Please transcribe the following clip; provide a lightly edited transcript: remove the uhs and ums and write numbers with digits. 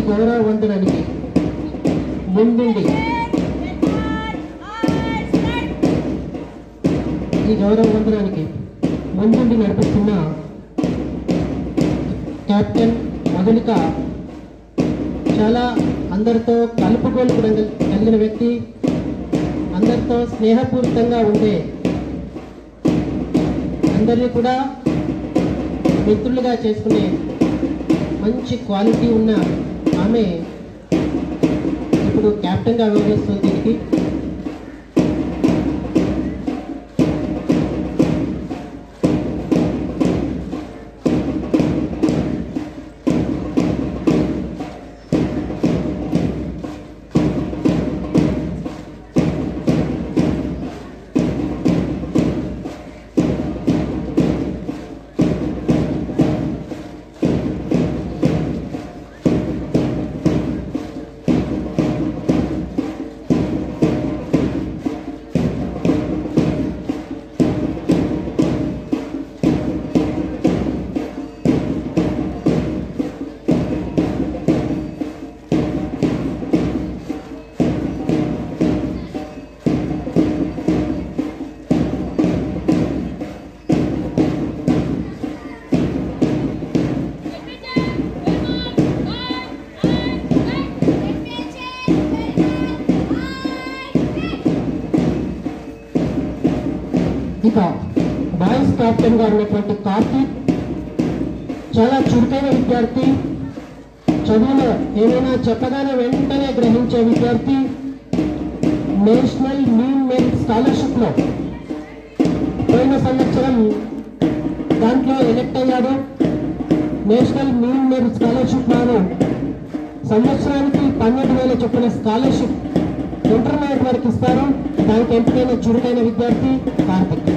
గౌరవ వందనానికి ముందుండి నడిపిస్తున్న కెప్టెన్ మధులిక చాలా అందరితో కలుపుగోలు కలిగిన వ్యక్తి, అందరితో స్నేహపూరితంగా ఉండే, అందరినీ కూడా మిత్రులుగా చేసుకునే మంచి క్వాలిటీ ఉన్న ఆమె ఇప్పుడు కెప్టెన్గా వ్యవహరిస్తుంది దీనికి. ఇక బాయ్స్ కెప్టెన్ గా ఉన్నటువంటి కార్తీక్ చాలా చురుకైన విద్యార్థి, చదువులో ఏమైనా చెప్పగానే వెంటనే గ్రహించే విద్యార్థి. నేషనల్ మీన్ మెరిట్ స్కాలర్షిప్ లో పోయిన సంవత్సరం దాంట్లో ఎలెక్ట్ అయ్యాడు. నేషనల్ మీన్ మెరిట్ స్కాలర్షిప్ లో సంవత్సరానికి 12,000 చొప్పున స్కాలర్షిప్ ఇంటర్మీడియట్ వరకు ఇస్తారు. దానికి ఎంపికైన చురుకైన విద్యార్థి కార్తిక్.